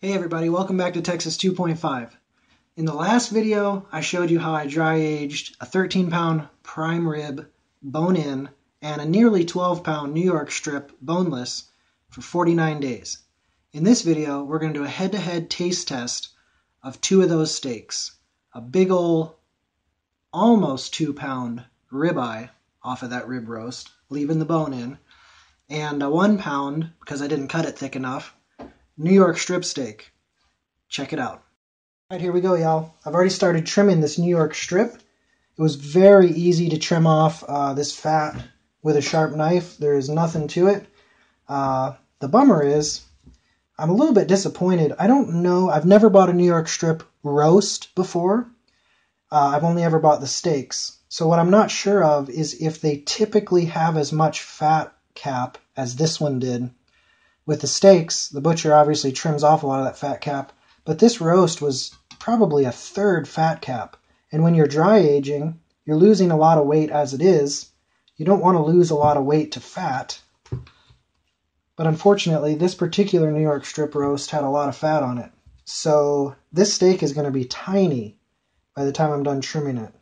Hey everybody, welcome back to Texas 2.5. In the last video, I showed you how I dry aged a 13-pound prime rib, bone-in, and a nearly 12-pound New York strip, boneless, for 49 days. In this video, we're going to do a head-to-head taste test of two of those steaks. A big ol' almost 2-pound ribeye off of that rib roast, leaving the bone in, and a 1-pound, because I didn't cut it thick enough, New York strip steak. Check it out. All right, here we go, y'all. I've already started trimming this New York strip. It was very easy to trim off this fat with a sharp knife. There is nothing to it. The bummer is, I'm a little bit disappointed. I don't know. I've never bought a New York strip roast before. I've only ever bought the steaks. So what I'm not sure of is if they typically have as much fat cap as this one did. With the steaks, the butcher obviously trims off a lot of that fat cap, but this roast was probably a third fat cap. And when you're dry aging, you're losing a lot of weight as it is. You don't want to lose a lot of weight to fat. But unfortunately, this particular New York strip roast had a lot of fat on it. So this steak is going to be tiny by the time I'm done trimming it.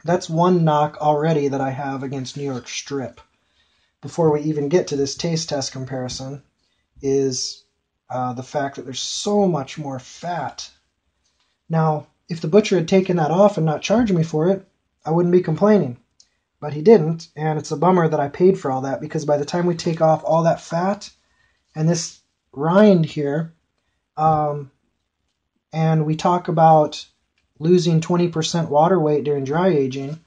That's one knock already that I have against New York strip. Before we even get to this taste test comparison, is the fact that there's so much more fat. Now, if the butcher had taken that off and not charged me for it, I wouldn't be complaining. But he didn't, and it's a bummer that I paid for all that, because by the time we take off all that fat and this rind here, and we talk about losing 20% water weight during dry aging,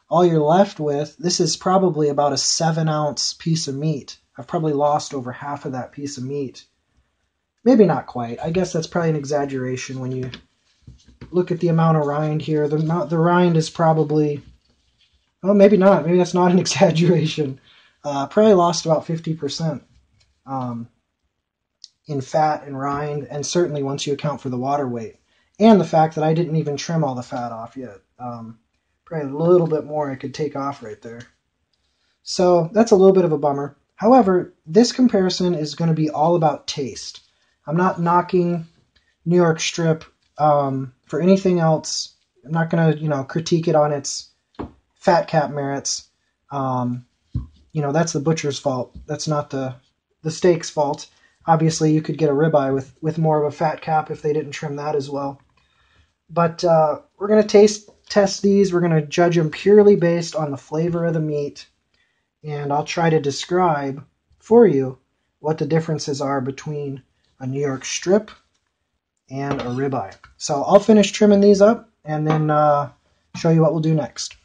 all you're left with, this is probably about a 7-ounce piece of meat. I've probably lost over half of that piece of meat. Maybe not quite. I guess that's probably an exaggeration when you look at the amount of rind here. The rind is probably, well, maybe not. Maybe that's not an exaggeration. Probably lost about 50% in fat and rind, and certainly once you account for the water weight. And the fact that I didn't even trim all the fat off yet. Probably a little bit more I could take off right there. So that's a little bit of a bummer. However, this comparison is going to be all about taste. I'm not knocking New York strip for anything else. I'm not going to, critique it on its fat cap merits. That's the butcher's fault. That's not the steak's fault. Obviously, you could get a ribeye with more of a fat cap if they didn't trim that as well. But we're going to test these. We're going to judge them purely based on the flavor of the meat. And I'll try to describe for you what the differences are between a New York strip and a ribeye. So I'll finish trimming these up and then show you what we'll do next.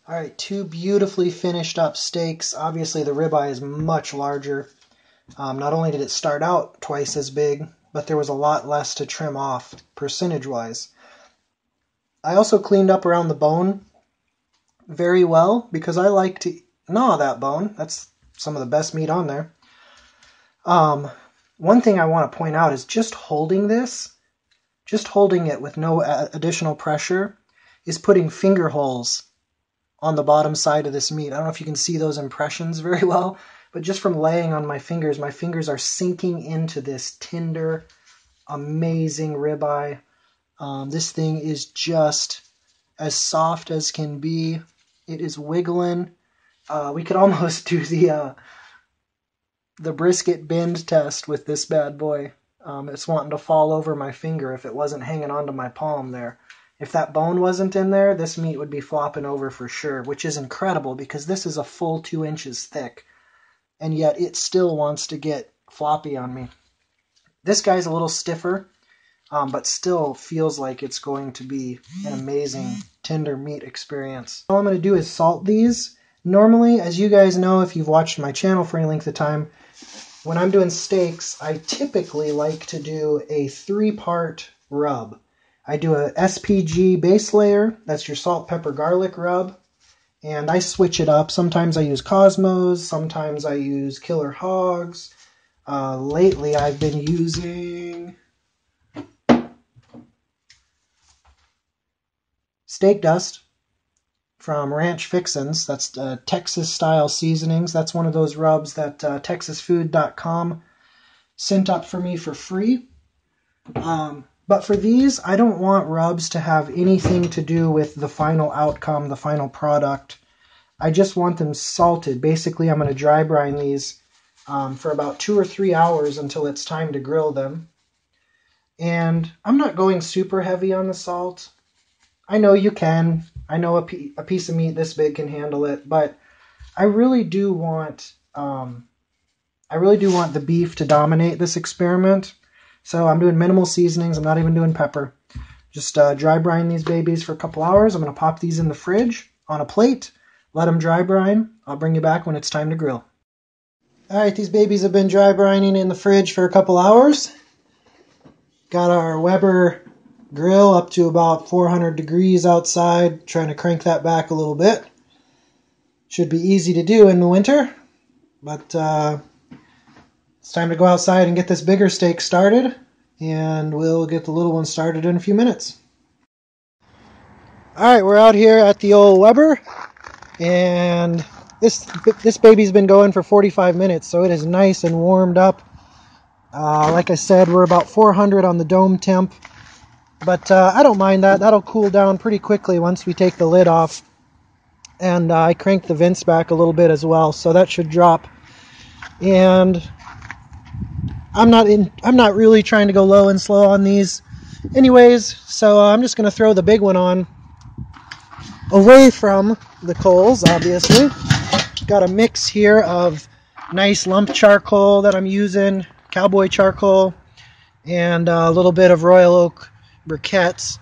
All right, two beautifully finished up steaks. Obviously the ribeye is much larger. Not only did it start out twice as big, but there was a lot less to trim off percentage-wise. I also cleaned up around the bone very well because I like to gnaw that bone. That's some of the best meat on there. One thing I want to point out is just holding it with no additional pressure is putting finger holes on the bottom side of this meat. I don't know if you can see those impressions very well, but just from laying on my fingers are sinking into this tender, amazing ribeye. This thing is just as soft as can be. It is wiggling. We could almost do the brisket bend test with this bad boy. It's wanting to fall over my finger if it wasn't hanging onto my palm there. If that bone wasn't in there, this meat would be flopping over for sure, which is incredible because this is a full 2 inches thick. And yet it still wants to get floppy on me. This guy's a little stiffer, but still feels like it's going to be an amazing tender meat experience. All I'm going to do is salt these. Normally, as you guys know if you've watched my channel for any length of time, when I'm doing steaks, I typically like to do a 3-part rub. I do a SPG base layer, that's your salt, pepper, garlic rub, and I switch it up. Sometimes I use Cosmos, sometimes I use Killer Hogs. Lately I've been using steak dust from Ranch Fixins. That's Texas-style seasonings. That's one of those rubs that TexasFood.com sent up for me for free. But for these, I don't want rubs to have anything to do with the final outcome, the final product. I just want them salted. Basically, I'm going to dry brine these for about 2 or 3 hours until it's time to grill them. And I'm not going super heavy on the salt. I know you can. I know a piece of meat this big can handle it, but I really do want the beef to dominate this experiment. So I'm doing minimal seasonings. I'm not even doing pepper. Just dry brine these babies for a couple hours. I'm going to pop these in the fridge on a plate. Let them dry brine. I'll bring you back when it's time to grill. All right, these babies have been dry brining in the fridge for a couple hours. Got our Weber grill up to about 400 degrees outside. Trying to crank that back a little bit. Should be easy to do in the winter, but it's time to go outside and get this bigger steak started, and we'll get the little one started in a few minutes. All right, we're out here at the old Weber, and this baby's been going for 45 minutes, so it is nice and warmed up. Like I said, we're about 400 on the dome temp, but I don't mind that. That'll cool down pretty quickly once we take the lid off. And I cranked the vents back a little bit as well, so that should drop. And I'm not really trying to go low and slow on these anyways, so I'm just going to throw the big one on away from the coals, obviously. Got a mix here of nice lump charcoal that I'm using, cowboy charcoal, and a little bit of royal oak briquettes.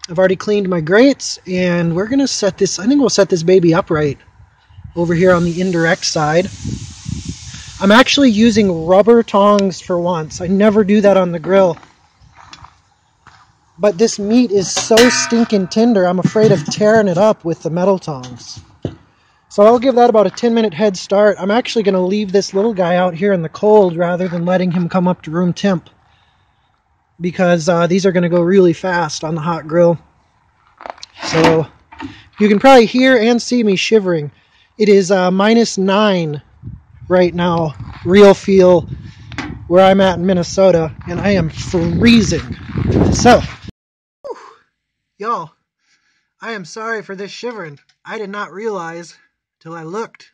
I've already cleaned my grates, and we're going to set this, I think we'll set this baby upright over here on the indirect side. I'm actually using rubber tongs for once. I never do that on the grill. But this meat is so stinking tender, I'm afraid of tearing it up with the metal tongs. So I'll give that about a 10-minute head start. I'm actually going to leave this little guy out here in the cold rather than letting him come up to room temp, because these are going to go really fast on the hot grill. So you can probably hear and see me shivering. It is -9 right now, real feel, where I'm at in Minnesota, and I am freezing. So, y'all, I am sorry for this shivering. I did not realize till I looked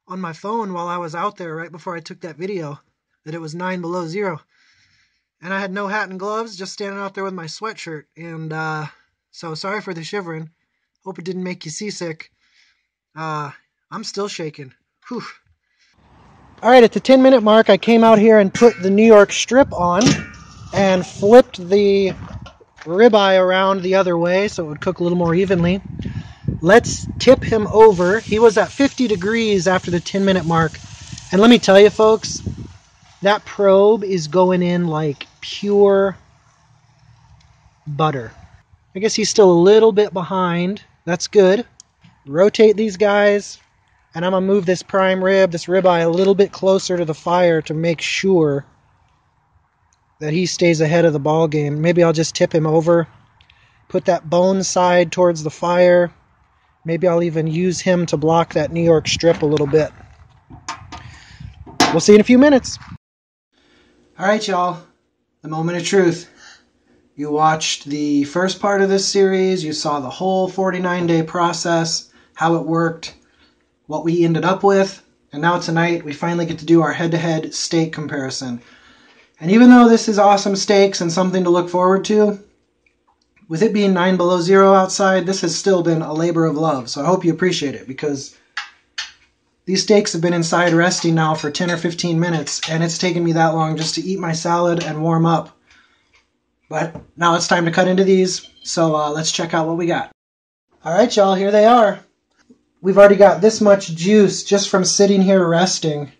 on my phone while I was out there right before I took that video that it was 9 below zero. And I had no hat and gloves, just standing out there with my sweatshirt. And so sorry for the shivering. Hope it didn't make you seasick. I'm still shaking. Whew. All right, at the 10-minute mark, I came out here and put the New York strip on and flipped the ribeye around the other way so it would cook a little more evenly. Let's tip him over. He was at 50 degrees after the 10-minute mark. And let me tell you, folks, that probe is going in like pure butter. I guess he's still a little bit behind. That's good. Rotate these guys, and I'm going to move this prime rib, this ribeye, a little bit closer to the fire to make sure that he stays ahead of the ball game. Maybe I'll just tip him over, put that bone side towards the fire. Maybe I'll even use him to block that New York strip a little bit. We'll see in a few minutes. All right, y'all, the moment of truth. You watched the first part of this series. You saw the whole 49-day process, how it worked, what we ended up with. And now tonight, we finally get to do our head-to-head steak comparison. And even though this is awesome steaks and something to look forward to, with it being 9 below zero outside, this has still been a labor of love. So I hope you appreciate it, because these steaks have been inside resting now for 10 or 15 minutes, and it's taken me that long just to eat my salad and warm up. But now it's time to cut into these, so let's check out what we got. All right, y'all, here they are. We've already got this much juice just from sitting here resting.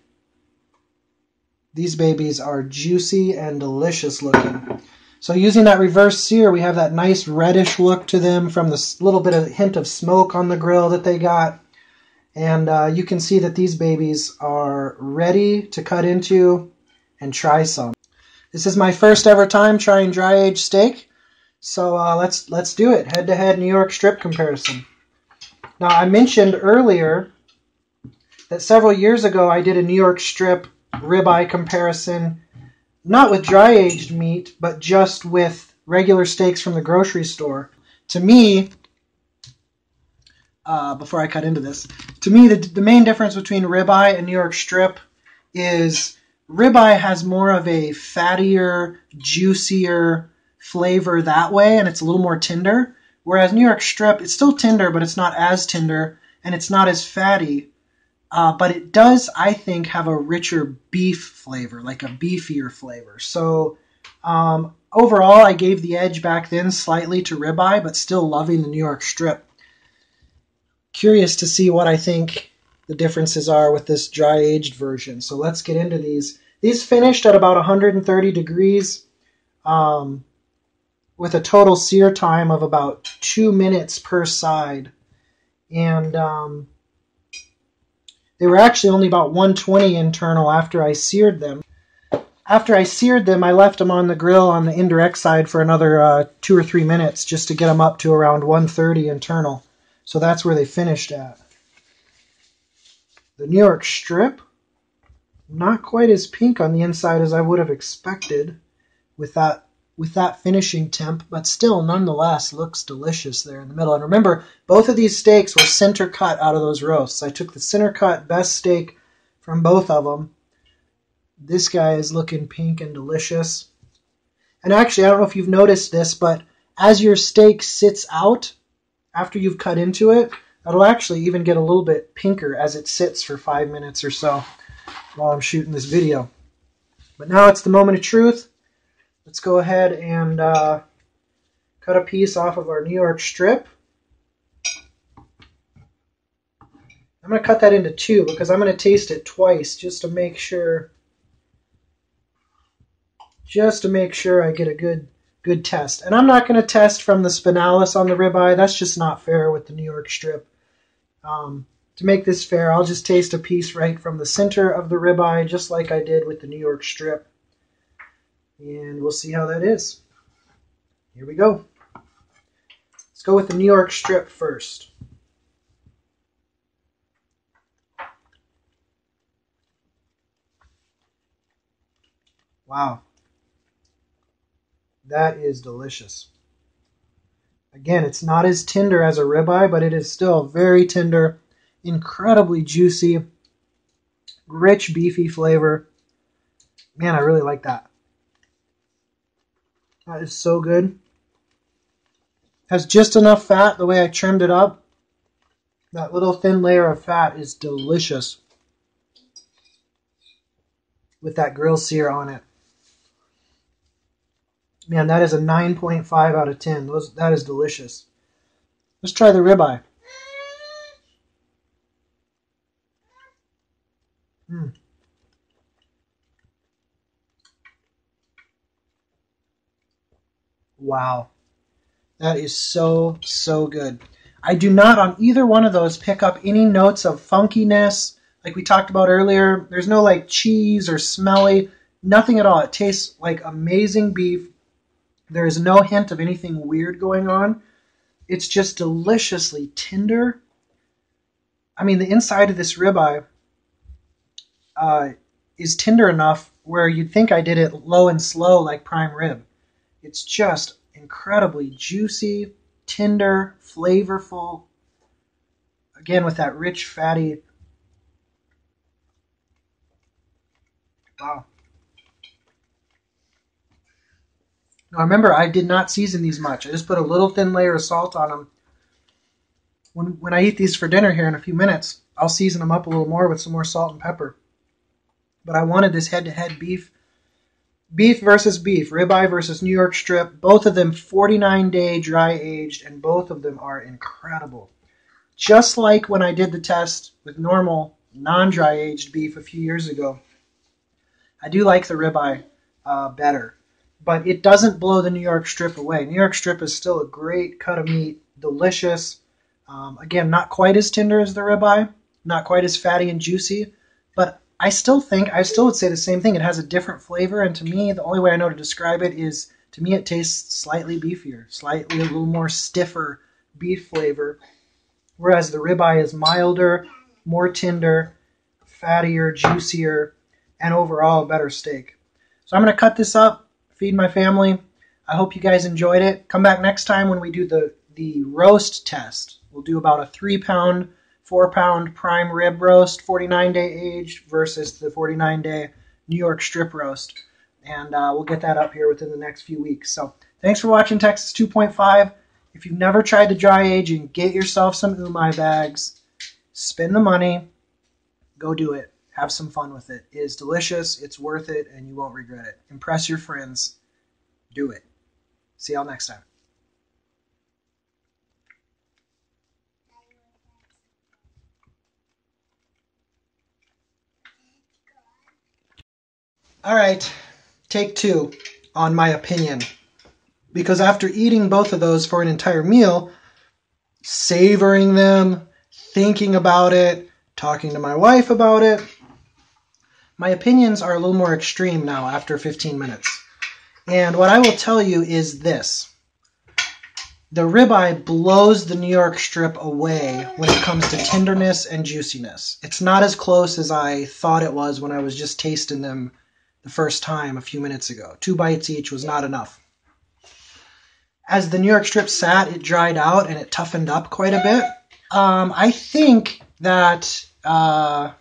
These babies are juicy and delicious looking. So using that reverse sear, we have that nice reddish look to them from the little bit of hint of smoke on the grill that they got. And you can see that these babies are ready to cut into and try some. This is my first ever time trying dry aged steak, so let's do it. Head-to-head New York strip comparison. Now, I mentioned earlier that several years ago I did a New York strip ribeye comparison not with dry aged meat, but just with regular steaks from the grocery store. To me, before I cut into this, to me the main difference between ribeye and New York strip is ribeye has more of a fattier, juicier flavor that way, and it's a little more tender. Whereas New York strip, it's still tender, but it's not as tender, and it's not as fatty. But it does, I think, have a richer beef flavor, like a beefier flavor. So overall, I gave the edge back then slightly to ribeye, but still loving the New York strip. Curious to see what I think the differences are with this dry-aged version. So let's get into these. These finished at about 130 degrees with a total sear time of about 2 minutes per side. And they were actually only about 120 internal after I seared them. After I seared them, I left them on the grill on the indirect side for another 2 or 3 minutes just to get them up to around 130 internal. So that's where they finished at. The New York strip, not quite as pink on the inside as I would have expected with that finishing temp, but still nonetheless looks delicious there in the middle. And remember, both of these steaks were center cut out of those roasts. I took the center cut best steak from both of them. This guy is looking pink and delicious. And actually, I don't know if you've noticed this, but as your steak sits out after you've cut into it, it'll actually even get a little bit pinker as it sits for 5 minutes or so while I'm shooting this video. But now it's the moment of truth. Let's go ahead and cut a piece off of our New York strip. I'm going to cut that into 2 because I'm going to taste it twice just to make sure I get a good test. And I'm not going to test from the spinalis on the ribeye. That's just not fair with the New York strip. To make this fair, I'll just taste a piece right from the center of the ribeye, just like I did with the New York strip. And we'll see how that is. Here we go. Let's go with the New York strip first. Wow. That is delicious. Again, it's not as tender as a ribeye, but it is still very tender, incredibly juicy, rich beefy flavor. Man, I really like that. That is so good. Has just enough fat the way I trimmed it up. That little thin layer of fat is delicious with that grill sear on it. Man, that is a 9.5 out of 10. That is delicious. Let's try the ribeye. Wow. That is so, so good. I do not on either one of those pick up any notes of funkiness like we talked about earlier. There's no like cheese or smelly, nothing at all. It tastes like amazing beef. There is no hint of anything weird going on. It's just deliciously tender. I mean, the inside of this ribeye is tender enough where you'd think I did it low and slow like prime rib. It's just incredibly juicy, tender, flavorful. Again, with that rich, fatty. Wow. Now remember, I did not season these much. I just put a little thin layer of salt on them. When I eat these for dinner here in a few minutes, I'll season them up a little more with some more salt and pepper. But I wanted this head-to-head beef versus beef, ribeye versus New York strip, both of them 49-day dry aged, and both of them are incredible. Just like when I did the test with normal non-dry aged beef a few years ago, I do like the ribeye better. But it doesn't blow the New York strip away. New York strip is still a great cut of meat, delicious. Again, not quite as tender as the ribeye, not quite as fatty and juicy, but I still would say the same thing. It has a different flavor, and to me, the only way I know to describe it is, to me, it tastes slightly beefier, slightly a little more stiffer beef flavor, whereas the ribeye is milder, more tender, fattier, juicier, and overall a better steak. So I'm going to cut this up, feed my family. I hope you guys enjoyed it. Come back next time when we do the roast test. We'll do about a 3-pound, 4-pound prime rib roast, 49-day aged versus the 49-day New York strip roast. And we'll get that up here within the next few weeks. So thanks for watching Texas 2.5. If you've never tried the dry aging, get yourself some UMAI bags. Spend the money. Go do it. Have some fun with it. It is delicious. It's worth it, and you won't regret it. Impress your friends. Do it. See y'all next time. All right, take 2 on my opinion. Because after eating both of those for an entire meal, savoring them, thinking about it, talking to my wife about it, my opinions are a little more extreme now after 15 minutes. And what I will tell you is this. The ribeye blows the New York strip away when it comes to tenderness and juiciness. It's not as close as I thought it was when I was just tasting them the first time a few minutes ago. 2 bites each was not enough. As the New York strip sat, it dried out and it toughened up quite a bit. I think that, I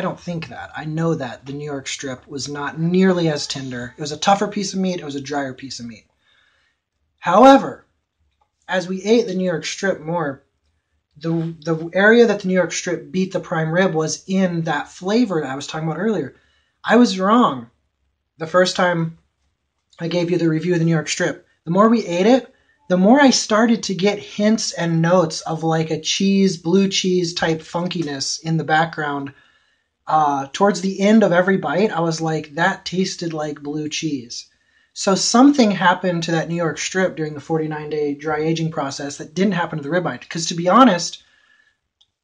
don't think that. I know that the New York strip was not nearly as tender. It was a tougher piece of meat. It was a drier piece of meat. However, as we ate the New York strip more, the area that the New York strip beat the prime rib was in that flavor that I was talking about earlier. I was wrong the first time I gave you the review of the New York strip. The more we ate it, the more I started to get hints and notes of like a cheese, blue cheese type funkiness in the background. Towards the end of every bite, I was like, that tasted like blue cheese. So something happened to that New York strip during the 49-day dry aging process that didn't happen to the ribeye. Because to be honest,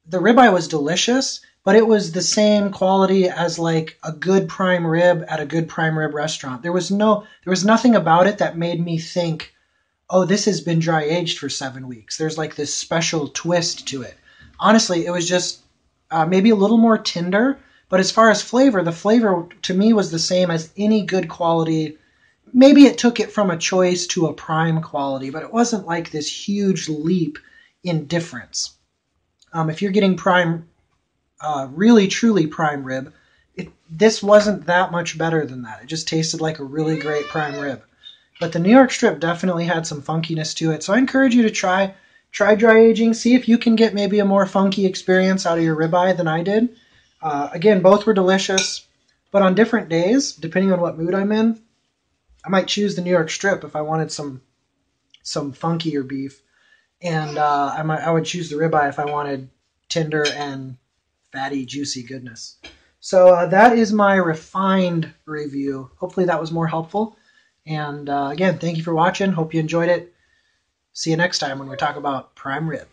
the ribeye was delicious, but it was the same quality as like a good prime rib at a good prime rib restaurant. There was nothing about it that made me think, oh, this has been dry aged for 7 weeks. There's like this special twist to it. Honestly, it was just maybe a little more tender, but as far as flavor, the flavor to me was the same as any good quality. Maybe it took it from a choice to a prime quality, but it wasn't like this huge leap in difference. If you're getting prime, really truly prime rib, this wasn't that much better than that. It just tasted like a really great prime rib. But the New York strip definitely had some funkiness to it. So I encourage you to try dry aging. See if you can get maybe a more funky experience out of your ribeye than I did. Again, both were delicious, but on different days, depending on what mood I'm in, I might choose the New York strip if I wanted some funkier beef, and I would choose the ribeye if I wanted tender and fatty, juicy goodness. So that is my refined review. Hopefully that was more helpful. And again, thank you for watching. Hope you enjoyed it. See you next time when we talk about prime rib.